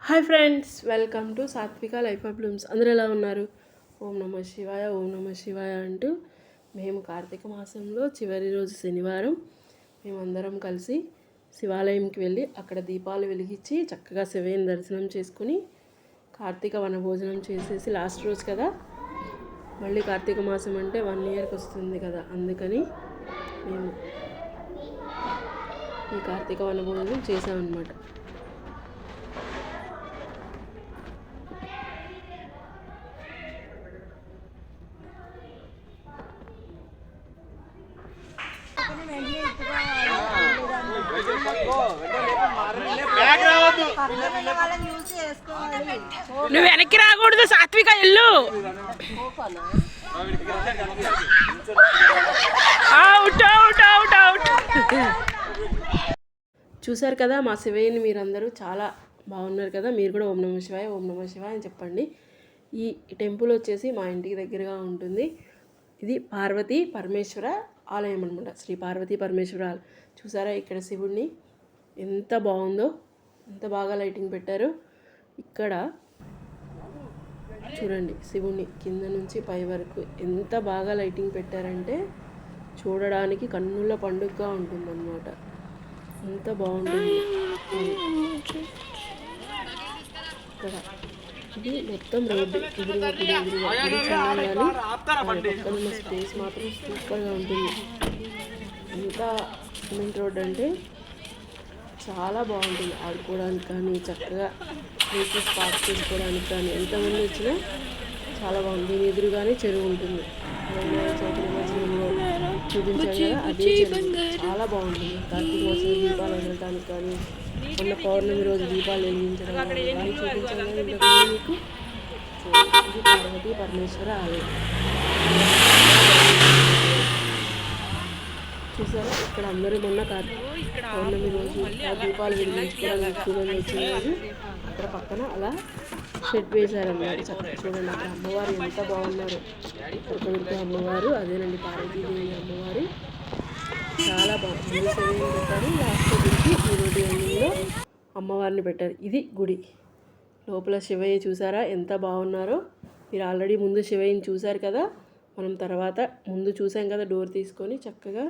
Hi friends, welcome to సాత్విక life of Bloom's. అందరూ ఎలా ఉన్నారు? ఓం నమ శివాయ, ఓం నమ శివాయ అంటూ మేము కార్తీక మాసంలో చివరి రోజు శనివారం మేమందరం కలిసి శివాలయంకి వెళ్ళి అక్కడ దీపాలు వెలిగించి చక్కగా శివయ్యని దర్శనం చేసుకుని కార్తీక వనభోజనం చేసేసి లాస్ట్ రోజు కదా, మళ్ళీ కార్తీక మాసం అంటే 1 ఇయర్కి వస్తుంది కదా, అందుకని మేము ఈ కార్తీక వనభోజనం చేసామన్నమాట. నువ్వు వెనక్కి రాకూడదు, సాత్విక ఇల్లు అవుట్ అవుట్ అవుట్ అవుట్. చూసారు కదా మా శివయ్యని, మీరందరూ చాలా బాగున్నారు కదా. మీరు కూడా ఓం నమ శివాయ, ఓం నమ శివాయ అని చెప్పండి. ఈ టెంపుల్ వచ్చేసి మా ఇంటికి దగ్గరగా ఉంటుంది. ఇది పార్వతీ పరమేశ్వర ఆలయం అనమాట, శ్రీ పార్వతీ పరమేశ్వర ఆలయం. చూసారా ఇక్కడ శివుడిని ఎంత బాగుందో, ఎంత బాగా లైటింగ్ పెట్టారు. ఇక్కడ చూడండి శివుని కింద నుంచి పై వరకు ఎంత బాగా లైటింగ్ పెట్టారంటే చూడడానికి కన్నుల పండుగగా ఉంటుందన్నమాట. ఎంత బాగుంటుంది. ఇక్కడ ఇది మొత్తం రోడ్డు ఎదురుగా పక్కన స్పేస్ మాత్రం సూపర్గా ఉంటుంది. ఇంకా సిమెంట్ రోడ్ అంటే చాలా బాగుంటుంది. ఆడుకోవడానికి కానీ, చక్కగా వెహికల్స్ పార్క్ చేసుకోవడానికి కానీ, ఎంతమంది వచ్చినా చాలా బాగుంది. దీని ఎదురుగానే చెరువు ఉంటుంది. చూపించాను కదా, అదే చెరువు చాలా బాగుంటుంది. కార్తీక మాసం దీపాలు వదలడానికి కానీ, మొన్న పౌర్ణమి రోజు దీపాలు వెలిగించడం కానీ చూపించాను కదా ఇంతకుముందు మీకు. ఇది పార్వతీ పరమేశ్వర ఆలయం. చూసారా ఇక్కడ అందరూ మొన్న పౌర్ణమి రోజు దీపాలు వెలిగించుకోవడానికి ఎక్కువ మంది వచ్చిన రోజు అక్కడ పక్కన అలా షెడ్ వేశారన్నమాట. చక్కగా చూడండి అక్కడ అమ్మవారు ఎంత బాగున్నారు. కనకదుర్గ అమ్మవారు, అదేనండి పార్వతీదేవి అమ్మవారు, చాలా బాగుంది. శివయ్యని పెట్టారు. లాస్ట్ గుడికి ఈ రోడ్డు ఎండింగ్లో అమ్మవారిని పెట్టారు. ఇది గుడి లోపల శివయ్య. చూసారా ఎంత బాగున్నారో. మీరు ఆల్రెడీ ముందు శివయ్యని చూశారు కదా, మనం తర్వాత ముందు చూసాం కదా డోర్ తీసుకొని చక్కగా.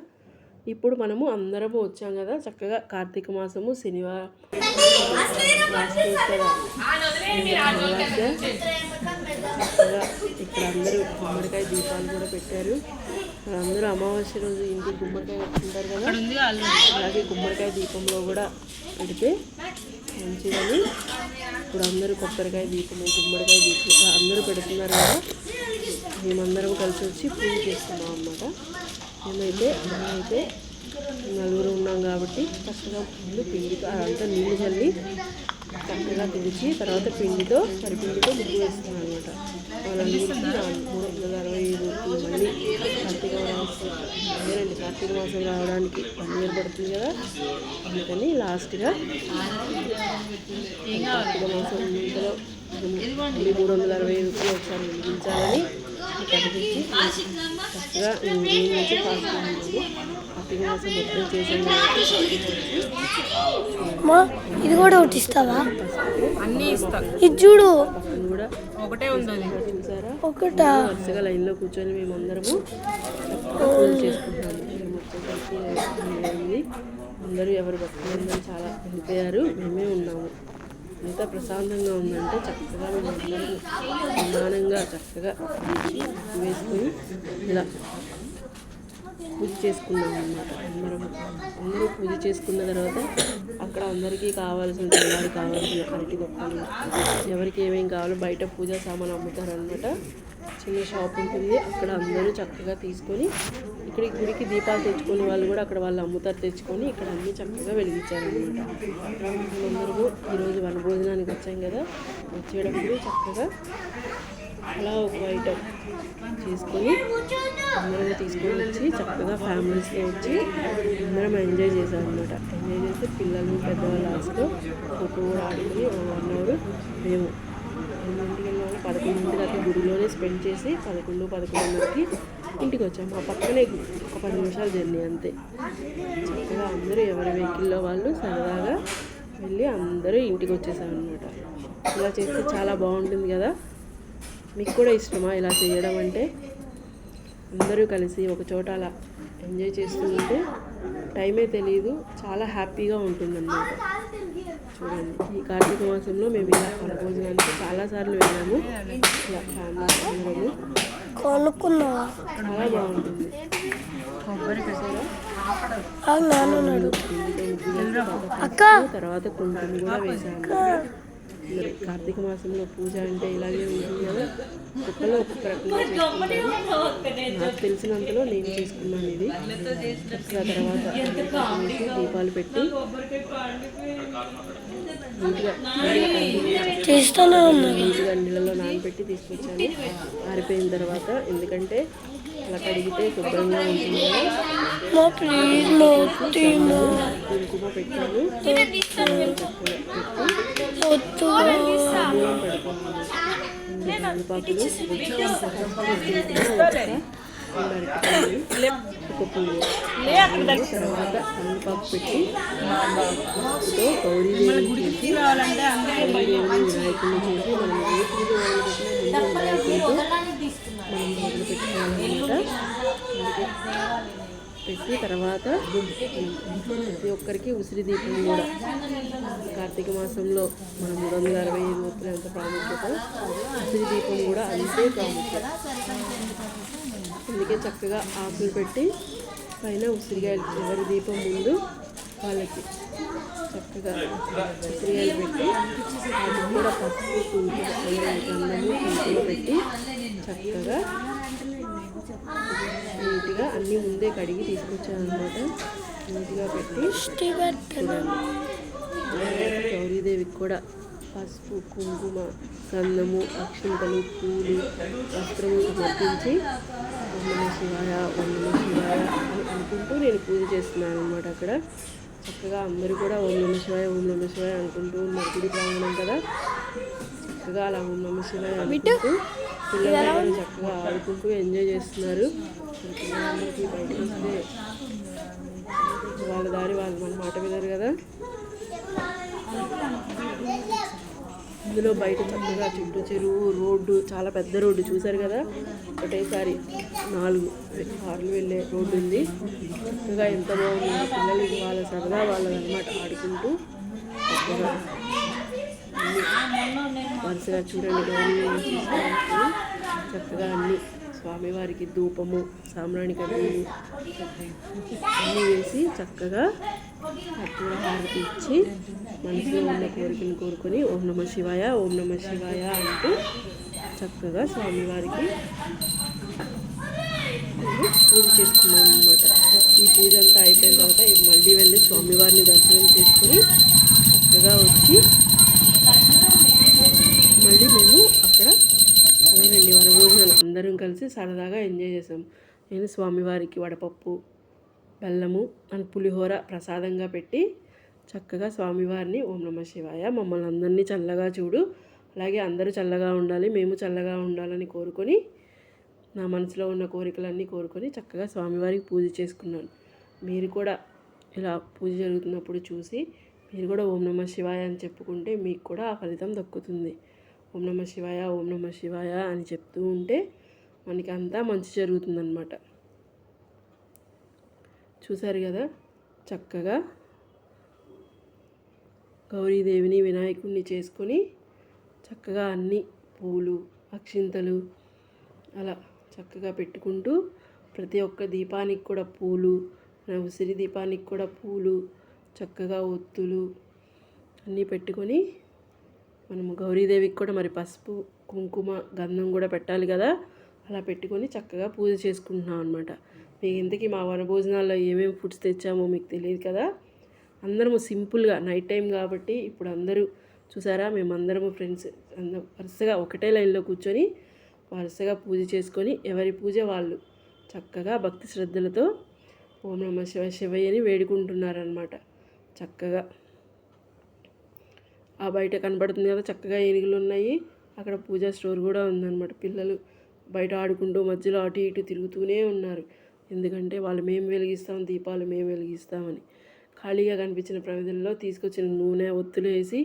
ఇప్పుడు మనము అందరము వచ్చాం కదా, చక్కగా కార్తీక మాసము శనివారం లాస్ట్ కదా, చక్కగా ఇక్కడ అందరూ గుమ్మడికాయ దీపాలు కూడా పెట్టారు. అందరూ అమావాస్య రోజు ఇంటికి గుమ్మడికాయ పెట్టుకుంటారు కదా, అలాగే గుమ్మడికాయ దీపంలో కూడా పెడితే మంచిదని ఇప్పుడు అందరూ కొబ్బరికాయ దీపము, గుమ్మడికాయ దీపం అందరూ పెడుతున్నారు కదా. మేమందరం కలిసి వచ్చి పూజ చేస్తున్నాం అన్నమాట. మేమైతే నలుగురు ఉన్నాం కాబట్టి చక్కగా ముందు పిండితో అదంతా నీళ్ళు చల్లి చక్కగా తుడిచి తర్వాత పిండితో సరిపిండితో ముగ్గు వేస్తున్నాం అనమాట. వాళ్ళందరికీ 365 మళ్ళీ కార్తీక మాసం అదేనండి, కార్తీక మాసం రావడానికి 1 ఇయర్ పడుతుంది కదా, అందుకని లాస్ట్గా కార్తీక మాసం ఇంతలో 365 ఒకసారి వెలిగించాలని కనిపించి చక్కగా నేను నుంచి ఫాస్ట్ కార్తీక మాసం మొత్తం చేసాను. ఇది కూడా ఒకటి ఇస్తావా? అన్నీ ఇస్తా. ఇది చూడు కూడా ఒకటే ఉంది. చూసారా, ఒకటా వరుసగా లైన్లో కూర్చొని మేమందరము పూజ చేసుకుంటాము. మేము వచ్చేసరికి అందరూ ఎవరు భక్తులందరూ చాలా వెళ్ళిపోయారు, మేమే ఉన్నాము. ఎంత ప్రశాంతంగా ఉందంటే చక్కగా మేము అందరం నిదానంగా చక్కగా వేసుకొని ఇలా పూజ చేసుకున్నాం అన్నమాట. అందరూ పూజ చేసుకున్న తర్వాత అక్కడ అందరికీ కావాల్సిన తెల్లారి కావాల్సిన అరటి బొక్కలు, ఎవరికి ఏమేమి కావాలో బయట పూజా సామాను అమ్ముతారనమాట. చిన్న షాప్ ఉంటుంది, అక్కడ అందరూ చక్కగా తీసుకొని ఇక్కడికి గుడికి దీపాలు తెచ్చుకొని వాళ్ళు కూడా అక్కడ వాళ్ళు అమ్ముతారు, తెచ్చుకొని ఇక్కడ అన్నీ చక్కగా వెలిగించారనమాట. మేమందరము ఈరోజు వనభోజనానికి వచ్చాం కదా, వచ్చేటప్పుడు చక్కగా అలా ఒక ఐటమ్ చేసుకొని అందరం తీసుకొని వచ్చి చక్కగా ఫ్యామిలీస్తో వచ్చి అందరం ఎంజాయ్ చేసాం అనమాట. ఎంజాయ్ చేస్తే పిల్లలు పెద్దవాళ్ళు లాస్ట్లో ఫోటో కూడా ఆడుకొని 1 అవర్ మేము 8 గంటల వల్ల 11 దాకా గుడిలోనే స్పెండ్ చేసి 11-11:30కి ఇంటికి వచ్చాము. మా పక్కనే ఒక 10 నిమిషాల జర్నీ అంతే. చక్కగా అందరూ ఎవరి వెహికల్లో వాళ్ళు సరదాగా వెళ్ళి అందరూ ఇంటికి వచ్చేసామన్నమాట. ఇలా చేస్తే చాలా బాగుంటుంది కదా. మీకు కూడా ఇష్టమా ఇలా చేయడం అంటే? అందరూ కలిసి ఒక చోట అలా ఎంజాయ్ చేస్తుంటే టైమే తెలియదు, చాలా హ్యాపీగా ఉంటుందన్నమాట. చూడండి, ఈ కార్తీక మాసంలో మేము ఇలా వనభోజనానికి చాలాసార్లు వెళ్ళాము. ఇలా ఫ్యామిలీ అందరము కొనుక్కున్నావా? చాలా బాగుంటుంది. తర్వాత కుంకుమ కూడా వేసాము. మరి కార్తీక మాసంలో పూజ అంటే ఇలాగే ఉంటుంది కదా. ఒక్కొక్కరు ఒక్కొక్క రకంగా చేసుకుంటారు. నాకు తెలిసినంతలో నేను చేసుకున్నాను ఇది. తర్వాత దీపాలు పెట్టి నీట్గా నీళ్ళలో నానబెట్టి తీసుకొచ్చాను. ఆరిపోయిన తర్వాత, ఎందుకంటే అలా కడిగితే శుభ్రంగా ఉంటుంది కదా. కుంకుమ పెట్టాను. ఒక పువ్వు తర్వాత తమలపాకు పెట్టి గౌరీదేవిని చేసి వినాయకుడిని చేసి మనం ఏ పూజ వినాయకుడితో మనం మొదలు పెట్టుకోవాలన్నమాట. పెట్టి తర్వాత ప్రతి ఒక్కరికి ఉసిరి దీపం కూడా కార్తీక మాసంలో మనం 365 ఒత్తులు ఎంత ప్రాముఖ్యత, ఉసిరి దీపం కూడా అంతే ప్రాముఖ్యత. అందుకే చక్కగా ఆకులు పెట్టి పైన ఉసిరికాయలు, ఎవరి దీపం ముందు వాళ్ళకి చక్కగా ఉసిరికాయలు పెట్టి అది కూడా పసుపు కుంకుమ గంధము కుంకుమ పెట్టి చక్కగా నీట్గా అన్నీ ముందే కడిగి తీసుకొచ్చాను అనమాట. నీట్గా పెట్టి గౌరీదేవికి కూడా పసుపు కుంకుమ గంధము అక్షింతలు పూలు వస్త్రము సమర్పించి ఓం నమః శివాయ ఓం నమః శివాయ అని అనుకుంటూ నేను పూజ చేస్తున్నాను అనమాట. అక్కడ చక్కగా అందరూ కూడా ఓం నమః శివాయ ఓం నమః శివాయ అనుకుంటూ ఉన్నారు. గుడి ప్రాంగణం కదా, చక్కగా అలా ఓం నమః శివాయ అనుకుంటూ పిల్లలు చక్కగా ఆడుకుంటూ ఎంజాయ్ చేస్తున్నారు. పిల్లలందరికీ బయటకు వస్తే వాళ్ళ దారి వాళ్ళు మన మాట వినరు కదా. ఇందులో బయట చక్కగా చుట్టూ చెరువు, రోడ్డు, చాలా పెద్ద రోడ్డు చూసారు కదా. ఒకటేసారి 4 కార్లు వెళ్ళే రోడ్డు ఉంది. చక్కగా ఎంత బాగుంది. పిల్లలు వాళ్ళ సరదా వాళ్ళదన్నమాట, ఆడుకుంటూ చక్కగా వరుసగా చూడండి. గౌరీదేవిని తీసుకొని చక్కగా అన్ని స్వామివారికి ధూపము సాంబ్రాణి కడ్డీలు అన్నీ వేసి చక్కగా కర్పూర హారతి ఇచ్చి మనసులో ఉన్న కోరికను కోరుకొని ఓం నమః శివాయ ఓం నమః శివాయ అంటూ చక్కగా స్వామివారికి పూజ చేసుకున్నాను అనమాట. ఈ పూజ అంతా అయిపోయిన తర్వాత మళ్ళీ వెళ్ళి స్వామివారిని దర్శనం చేసుకొని చక్కగా వచ్చి మళ్ళీ మేము అక్కడ అదేనండి వనభోజనాలు అందరం కలిసి సరదాగా ఎంజాయ్ చేసాం. నేను స్వామివారికి వడపప్పు బెల్లము అండ్ పులిహోర ప్రసాదంగా పెట్టి చక్కగా స్వామివారిని ఓం నమః శివాయ మమ్మల్ని అందరినీ చల్లగా చూడు, అలాగే అందరూ చల్లగా ఉండాలి, మేము చల్లగా ఉండాలని కోరుకొని నా మనసులో ఉన్న కోరికలన్నీ కోరుకొని చక్కగా స్వామివారికి పూజ చేసుకున్నాను. మీరు కూడా ఇలా పూజ జరుగుతున్నప్పుడు చూసి మీరు కూడా ఓం నమః శివాయ అని చెప్పుకుంటే మీకు కూడా ఆ ఫలితం దక్కుతుంది. ఓం నమః శివాయ ఓం నమః శివాయ అని చెప్తూ ఉంటే మనకి అంతా మంచి జరుగుతుందన్నమాట. చూసారు కదా, చక్కగా గౌరీదేవిని వినాయకుడిని చేసుకొని చక్కగా అన్ని పూలు అక్షింతలు అలా చక్కగా పెట్టుకుంటూ ప్రతి ఒక్క దీపానికి కూడా పూలు, ఉసిరి దీపానికి కూడా పూలు, చక్కగా ఒత్తులు అన్నీ పెట్టుకొని మనము గౌరీదేవికి కూడా మరి పసుపు కుంకుమ గంధం కూడా పెట్టాలి కదా, అలా పెట్టుకొని చక్కగా పూజ చేసుకుంటున్నాం అనమాట. మీకు ఇంతకీ మా వనభోజనాల్లో ఏమేమి ఫుడ్స్ తెచ్చామో మీకు తెలియదు కదా. అందరము సింపుల్గా నైట్ టైం కాబట్టి ఇప్పుడు అందరూ చూసారా, మేమందరము ఫ్రెండ్స్ వరుసగా ఒకటే లైన్లో కూర్చొని వరుసగా పూజ చేసుకొని ఎవరి పూజ వాళ్ళు చక్కగా భక్తి శ్రద్ధలతో ఓం నమః శివాయ శివయ్యని వేడుకుంటున్నారనమాట. చక్కగా ఆ బయట కనబడుతుంది కదా, చక్కగా ఏనుగులు ఉన్నాయి, అక్కడ పూజా స్టోర్ కూడా ఉందన్నమాట. పిల్లలు బయట ఆడుకుంటూ మధ్యలో అటు ఇటు తిరుగుతూనే ఉన్నారు. ఎందుకంటే వాళ్ళు మేము వెలిగిస్తాం దీపాలు మేము వెలిగిస్తామని. ఖాళీగా కనిపించిన ప్రమిదల్లో తీసుకొచ్చిన నూనె ఒత్తులు వేసి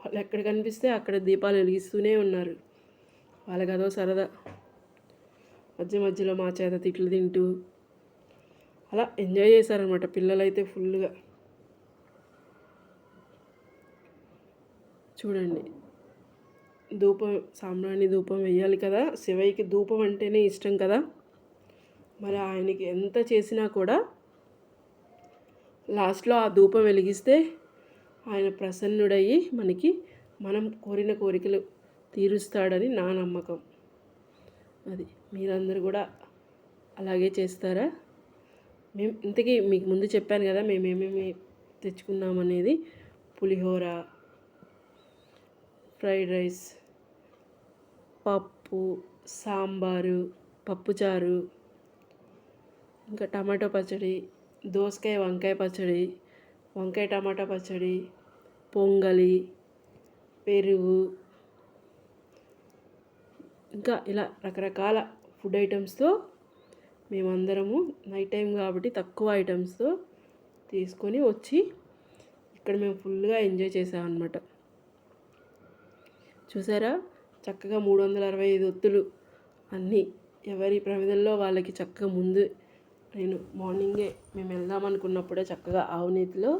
వాళ్ళు ఎక్కడ కనిపిస్తే అక్కడ దీపాలు వెలిగిస్తూనే ఉన్నారు. వాళ్ళకి అదో సరదా. మధ్య మధ్యలో మా చేత తిట్లు తింటూ అలా ఎంజాయ్ చేశారనమాట పిల్లలైతే ఫుల్గా. చూడండి, ధూపం, సాంబ్రాణి ధూపం వేయాలి కదా. శివయ్యకి ధూపం అంటేనే ఇష్టం కదా. మరి ఆయనకి ఎంత చేసినా కూడా లాస్ట్లో ఆ ధూపం వెలిగిస్తే ఆయన ప్రసన్నుడయ్యి మనం కోరిన కోరికలు తీరుస్తాడని నా నమ్మకం. అది మీరందరూ కూడా అలాగే చేస్తారా? మేము ఇంతకీ మీకు ముందు చెప్పాను కదా మేమేమేమి తెచ్చుకున్నామనేది. పులిహోర, ఫ్రైడ్ రైస్, పప్పు, సాంబారు, పప్పుచారు, ఇంకా టమాటో పచ్చడి, దోసకాయ వంకాయ పచ్చడి, వంకాయ టమాటా పచ్చడి, పొంగలి, పెరుగు, ఇంకా ఇలా రకరకాల ఫుడ్ ఐటమ్స్తో మేమందరము నైట్ టైం కాబట్టి తక్కువ ఐటమ్స్తో తీసుకొని వచ్చి ఇక్కడ మేము ఫుల్గా ఎంజాయ్ చేసామన్నమాట. చూసారా, చక్కగా 365 ఒత్తులు అన్నీ ఎవరి ప్రమిదల్లో వాళ్ళకి చక్కగా ముందు నేను మార్నింగే మేము వెళ్దాం అనుకున్నప్పుడే చక్కగా ఆవు నేతిలో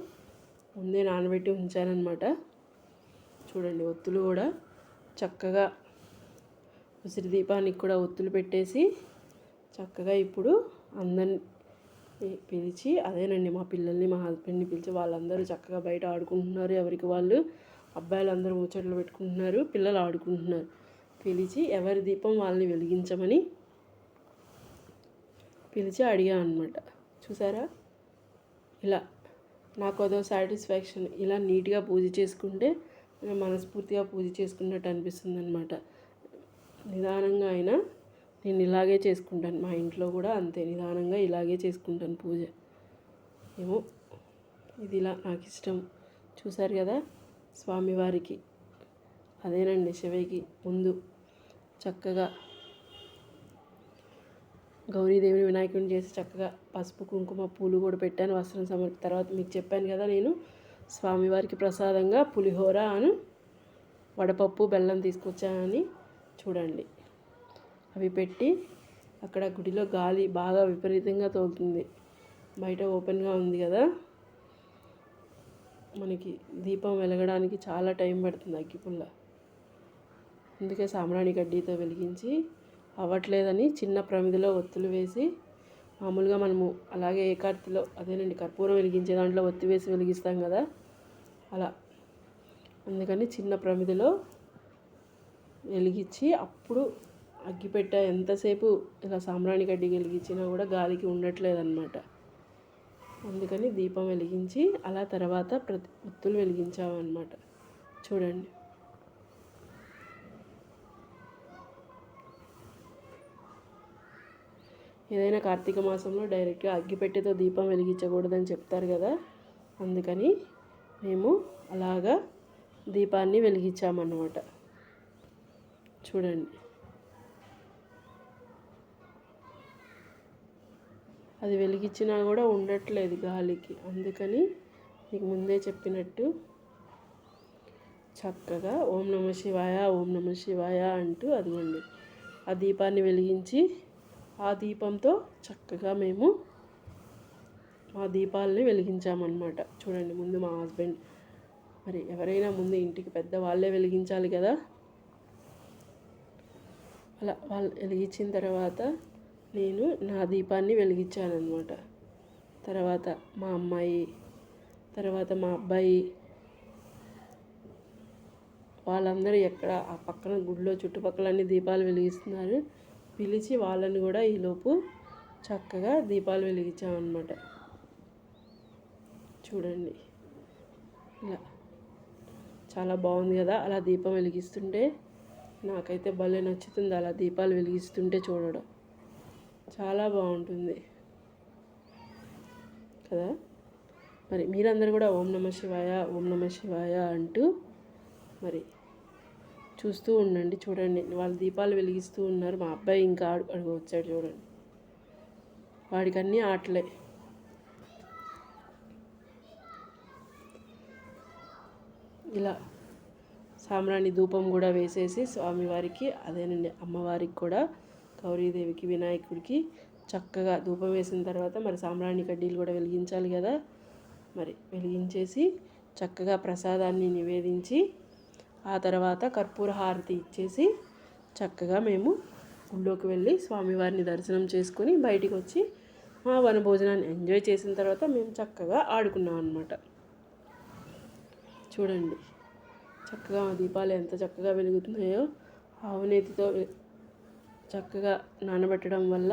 ముందే నానబెట్టి ఉంచానన్నమాట. చూడండి, ఒత్తులు కూడా చక్కగా ఉసిరి దీపానికి కూడా ఒత్తులు పెట్టేసి చక్కగా ఇప్పుడు అందరిని పిలిచి, అదేనండి మా పిల్లల్ని మా హస్బెండ్ని పిలిచి వాళ్ళందరూ చక్కగా బయట ఆడుకుంటున్నారు. ఎవరికి వాళ్ళు, అబ్బాయిలు అందరూ ముచ్చట్లు పెట్టుకుంటున్నారు, పిల్లలు ఆడుకుంటున్నారు. పిలిచి ఎవరి దీపం వాళ్ళని వెలిగించమని పిలిచి అడిగా అనమాట. చూసారా, ఇలా నాకు అదో సాటిస్ఫాక్షన్. ఇలా నీట్గా పూజ చేసుకుంటే మనస్ఫూర్తిగా పూజ చేసుకున్నట్టు అనిపిస్తుంది అనమాట. నిదానంగా అయినా నేను ఇలాగే చేసుకుంటాను. మా ఇంట్లో కూడా అంతే నిదానంగా ఇలాగే చేసుకుంటాను పూజ. ఏమో ఇది ఇలా నాకు ఇష్టం. చూసారు కదా, స్వామివారికి అదేనండి శివయ్యకి ముందు చక్కగా గౌరీదేవిని వినాయకుడిని చేసి చక్కగా పసుపు కుంకుమ పూలు కూడా పెట్టాను. వస్త్రం తర్వాత మీకు చెప్పాను కదా, నేను స్వామివారికి ప్రసాదంగా పులిహోర అను వడపప్పు బెల్లం తీసుకొచ్చానని. చూడండి, అవి పెట్టి అక్కడ గుడిలో గాలి బాగా విపరీతంగా తోలుతుంది. బయట ఓపెన్గా ఉంది కదా, మనకి దీపం వెలగడానికి చాలా టైం పడుతుంది అగ్గిపుల్ల. అందుకే సాంబ్రాణి గడ్డితో వెలిగించి అవ్వట్లేదని చిన్న ప్రమిదిలో ఒత్తులు వేసి, మామూలుగా మనము అలాగే ఏకార్తిలో అదేనండి కర్పూరం వెలిగించే దాంట్లో ఒత్తి వేసి వెలిగిస్తాం కదా, అలా. అందుకని చిన్న ప్రమిదిలో వెలిగించి అప్పుడు అగ్గిపెట్ట ఎంతసేపు ఇలా సాంబ్రాణి గడ్డి వెలిగించినా కూడా గాలికి ఉండట్లేదన్నమాట. అందుకని దీపం వెలిగించి అలా తర్వాత ఒత్తులు వెలిగించామన్నమాట. చూడండి, ఏదైనా కార్తీక మాసంలో డైరెక్ట్గా అగ్గిపెట్టెతో దీపం వెలిగించకూడదని చెప్తారు కదా, అందుకని మేము అలాగా దీపాన్ని వెలిగించామన్నమాట. చూడండి, అది వెలిగించినా కూడా ఉండట్లేదు గాలికి. అందుకని మీకు ముందే చెప్పినట్టు చక్కగా ఓం నమః శివాయ, ఓం నమః శివాయ అంటూ అదిగోండి ఆ దీపాన్ని వెలిగించి ఆ దీపంతో చక్కగా మేము మా దీపాలని వెలిగించామన్నమాట. చూడండి, ముందు మా హస్బెండ్, మరి ఎవరైనా ముందు ఇంటికి పెద్ద వాళ్ళే వెలిగించాలి కదా. అలా వాళ్ళు వెలిగించిన తర్వాత నేను నా దీపాన్ని వెలిగించానమాట. తర్వాత మా అమ్మాయి, తర్వాత మా అబ్బాయి, వాళ్ళందరూ ఎక్కడ ఆ పక్కన గుడిలో చుట్టుపక్కలన్నీ దీపాలు వెలిగిస్తున్నారు. పిలిచి వాళ్ళని కూడా ఈలోపు చక్కగా దీపాలు వెలిగించామన్నమాట. చూడండి, ఇలా చాలా బాగుంది కదా. అలా దీపం వెలిగిస్తుంటే నాకైతే భలే నచ్చుతుంది. అలా దీపాలు వెలిగిస్తుంటే చూడడం చాలా బాగుంటుంది కదా. మరి మీరందరూ కూడా ఓం నమః శివాయ, ఓం నమః శివాయ అంటూ మరి చూస్తూ ఉండండి. చూడండి, వాళ్ళు దీపాలు వెలిగిస్తూ ఉన్నారు. మా అబ్బాయి ఇంకా అడుగు వచ్చాడు. చూడండి, వాడికి అన్నీ ఆటలే. ఇలా సాంబ్రాణి ధూపం కూడా వేసేసి స్వామివారికి, అదేనండి అమ్మవారికి కూడా, గౌరీదేవికి, వినాయకుడికి చక్కగా ధూపం వేసిన తర్వాత మరి సాంబ్రాణి కడ్డీలు కూడా వెలిగించాలి కదా, మరి వెలిగించేసి చక్కగా ప్రసాదాన్ని నివేదించి ఆ తర్వాత కర్పూర హారతి ఇచ్చేసి చక్కగా మేము గుళ్ళోకి వెళ్ళి స్వామివారిని దర్శనం చేసుకొని బయటికి వచ్చి మా వనభోజనాన్ని ఎంజాయ్ చేసిన తర్వాత మేము చక్కగా ఆడుకున్నాం అన్నమాట. చూడండి చక్కగా మా దీపాలు ఎంత చక్కగా వెలుగుతున్నాయో. ఆవునేతితో చక్కగా నానబెట్టడం వల్ల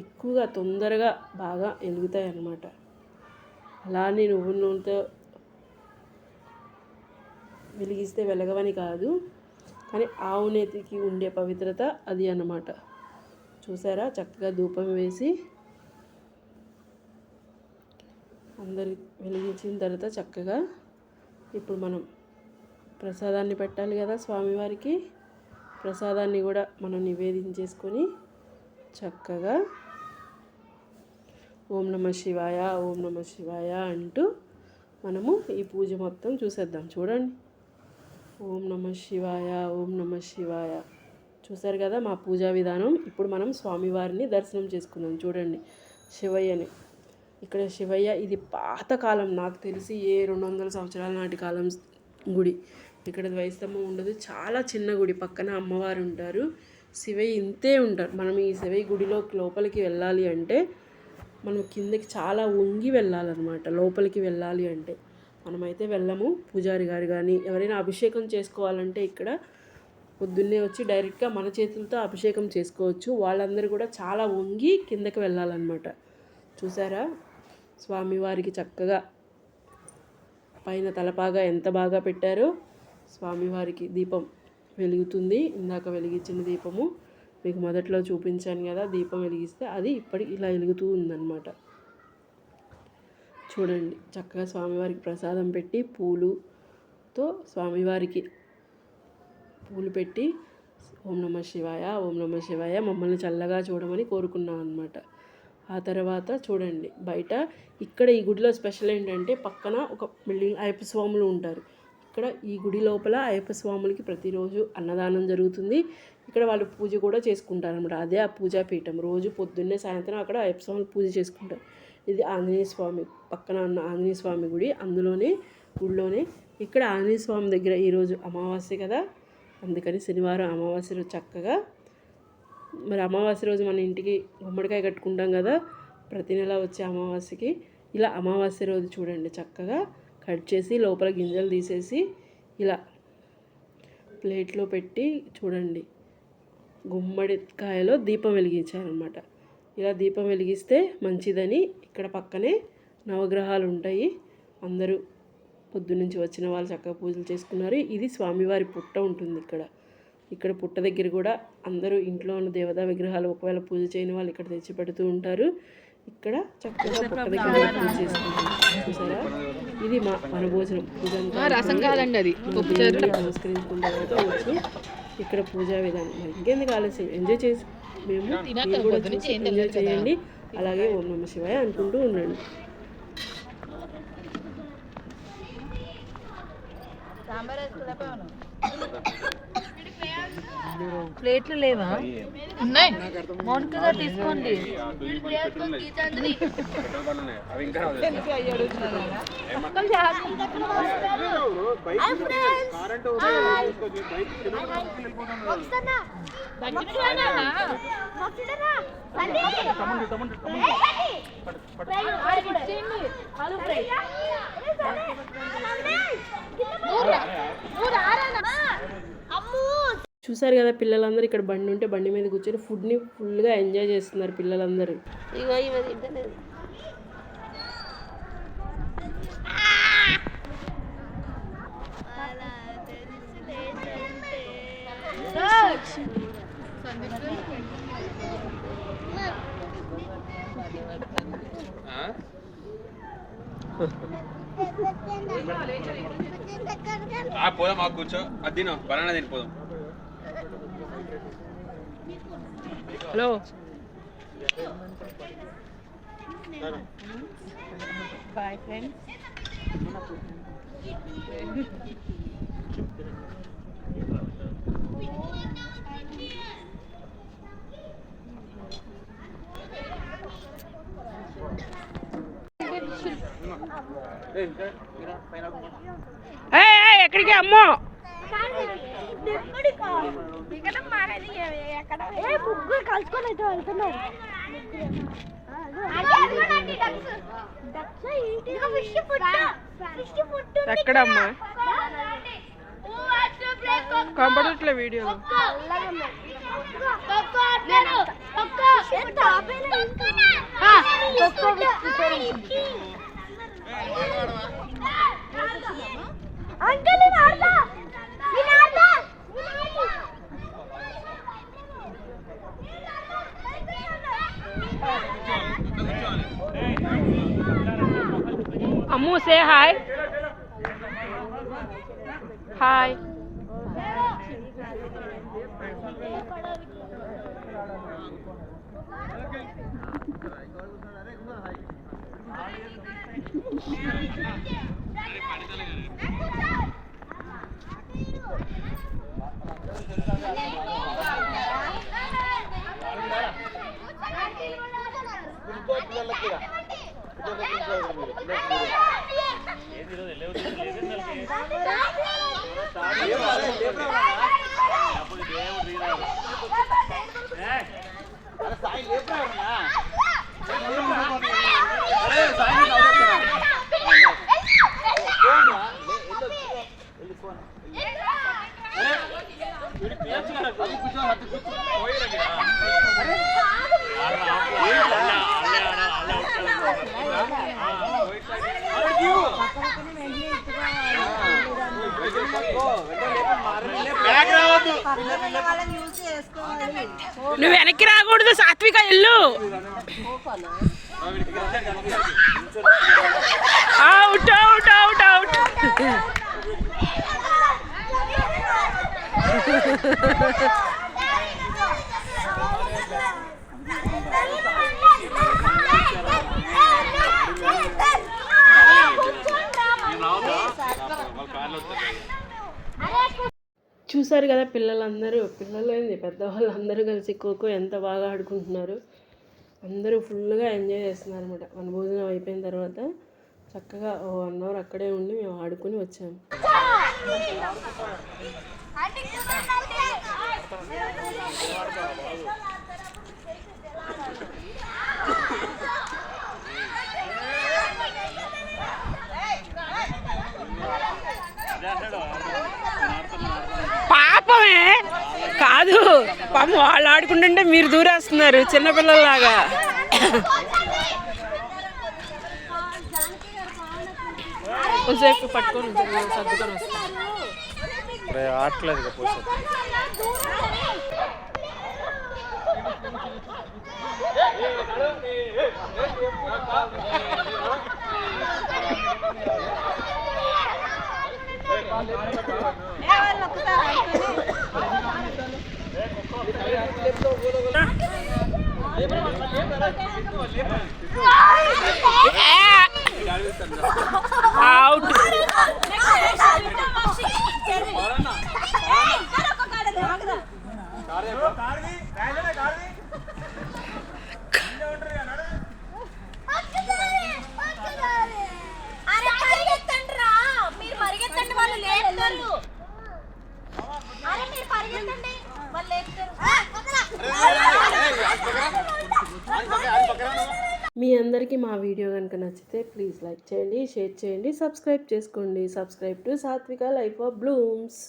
ఎక్కువగా తొందరగా బాగా వెలుగుతాయి అన్నమాట. అలానే నువ్వుల నూనెతో వెలిగిస్తే వెలగవని కాదు, కానీ ఆవునేతికి ఉండే పవిత్రత అది అన్నమాట. చూసారా, చక్కగా ధూపం వేసి అందరి వెలిగించిన తర్వాత చక్కగా ఇప్పుడు మనం ప్రసాదాన్ని పెట్టాలి కదా స్వామివారికి. ప్రసాదాన్ని కూడా మనం నివేదించేసుకొని చక్కగా ఓం నమః శివాయ, ఓం నమః శివాయ అంటూ మనము ఈ పూజ మొత్తం చూసేద్దాం. చూడండి, ఓం నమః శివాయ, ఓం నమః శివాయ. చూసారు కదా మా పూజా విధానం. ఇప్పుడు మనం స్వామివారిని దర్శనం చేసుకుందాం. చూడండి శివయ్యని. ఇక్కడ శివయ్య ఇది పాతకాలం, నాకు తెలిసి 200 సంవత్సరాల నాటి కాలం గుడి. ఇక్కడ ద్వైస్తంభం ఉండదు, చాలా చిన్న గుడి. పక్కన అమ్మవారు ఉంటారు, శివయ్య ఇంతే ఉంటారు. మనం ఈ శివయ్య గుడిలో లోపలికి వెళ్ళాలి అంటే మనం కిందకి చాలా వంగి వెళ్ళాలన్నమాట. లోపలికి వెళ్ళాలి అంటే మనమైతే వెళ్ళము. పూజారి గారు కానీ ఎవరైనా అభిషేకం చేసుకోవాలంటే ఇక్కడ పొద్దున్నే వచ్చి డైరెక్ట్గా మన చేతులతో అభిషేకం చేసుకోవచ్చు. వాళ్ళందరూ కూడా చాలా వంగి కిందకి వెళ్ళాలన్నమాట. చూసారా, స్వామివారికి చక్కగా పైన తలపాగా ఎంత బాగా పెట్టారో. స్వామివారికి దీపం వెలుగుతుంది. ఇందాక వెలిగించిన దీపము మీకు మొదట్లో చూపించాను కదా, దీపం వెలిగిస్తే అది ఇప్పటికి ఇలా వెలుగుతూ ఉందన్నమాట. చూడండి చక్కగా స్వామివారికి ప్రసాదం పెట్టి పూలుతో స్వామివారికి పూలు పెట్టి ఓం నమః శివాయ, ఓం నమః శివాయ మమ్మల్ని చల్లగా చూడమని కోరుకున్నాం అన్నమాట. ఆ తర్వాత చూడండి బయట ఇక్కడ ఈ గుడిలో స్పెషల్ ఏంటంటే పక్కన ఒక బిల్డింగ్ అయ్యప్ప స్వాములు ఉంటారు. ఇక్కడ ఈ గుడి లోపల అయ్యప్ప స్వాములకి ప్రతిరోజు అన్నదానం జరుగుతుంది. ఇక్కడ వాళ్ళు పూజ కూడా చేసుకుంటారు అన్నమాట. అదే ఆ పూజాపీఠం. రోజు పొద్దున్నే సాయంత్రం అక్కడ అయ్యప్ప స్వాములు పూజ చేసుకుంటారు. ఇది ఆంజనేయ స్వామి పక్కన ఉన్న ఆంజనేయ స్వామి గుడి. అందులోనే గుడిలోనే ఇక్కడ ఆంజనేయ స్వామి దగ్గర ఈరోజు అమావాస్య కదా, అందుకని శనివారం అమావాస్య రోజు చక్కగా మరి అమావాస్య రోజు మన ఇంటికి గుమ్మడికాయ కట్టుకుంటాం కదా, ప్రతి నెల వచ్చే అమావాస్యకి. ఇలా అమావాస్య రోజు చూడండి చక్కగా కట్ చేసి లోపల గింజలు తీసేసి ఇలా ప్లేట్లో పెట్టి చూడండి గుమ్మడికాయలో దీపం వెలిగించారనమాట. ఇలా దీపం వెలిగిస్తే మంచిదని ఇక్కడ పక్కనే నవగ్రహాలు ఉంటాయి. అందరూ పొద్దున్నుంచి వచ్చిన వాళ్ళు చక్కగా పూజలు చేసుకున్నారు. ఇది స్వామివారి పుట్ట ఉంటుంది ఇక్కడ పుట్ట దగ్గర కూడా అందరూ ఇంట్లో ఉన్న దేవతా విగ్రహాలు ఒకవేళ పూజ చేయని వాళ్ళు ఇక్కడ తెచ్చి పెడుతూ ఉంటారు. ఇక్కడ చక్కగా పుట్ట దగ్గర పూజ చేసుకుంటారు. చూసారా, ఇది మా వనభోజనం. పూజ నమస్కరించుకున్న తర్వాత వచ్చి ఇక్కడ పూజా విధానం. మరి ఇంకెందుకు ఆలస్యం, ఎంజాయ్ చేసి మీరు కూడా చూసి ఎంజాయ్ చేయండి. అలాగే ఓం నమః శివాయ అనుకుంటూ ఉండండి. ప్లేట్లు లేవా? ఉన్నాయి, మౌనికగా తీసుకోండి. చూసారు కదా పిల్లలందరూ ఇక్కడ బండి ఉంటే బండి మీద కూర్చొని ఫుడ్ని ఫుల్గా ఎంజాయ్ చేస్తున్నారు పిల్లలందరూ. పోదాం, మాకు కూర్చో, అది తిను, బనానా తిని పోదాం. Hello, boy friends. ఎక్కడికి అమ్మో ముగ్గురు కలుసుకొని అయితే వెళ్తున్నారు. ఎక్కడమ్మా కనపడట్లే video. Ammu say hi. Hi. నువ్వు వెనక్కి రాకూడదు సాత్విక, ఇల్లు అవుట్ అవుట్ అవుట్ అవుట్. చూసారు కదా పిల్లలందరూ, పిల్లలేంది పెద్దవాళ్ళందరూ కలిసి ఖోఖో ఎంత బాగా ఆడుకుంటున్నారు. అందరూ ఫుల్గా ఎంజాయ్ చేస్తున్నారు అనమాట. మన భోజనం అయిపోయిన తర్వాత చక్కగా 1 అవర్ అక్కడే ఉండి మేము ఆడుకుని వచ్చాము. పాపమే కాదు, పాపం వాళ్ళు ఆడుకుంటుంటే మీరు దూరేస్తున్నారు చిన్నపిల్లలాగా. కొంచెంసేపు పట్టుకొని సర్దుకొని వస్తాను. ఆటలేదు అవుట్. మీ అందరికీ మా వీడియో కనుక నచ్చితే ప్లీజ్ లైక్ చేయండి, షేర్ చేయండి, సబ్స్క్రైబ్ చేసుకోండి. సబ్స్క్రైబ్ టు సాత్విక లైఫ్ ఆఫ్ బ్లూమ్స్.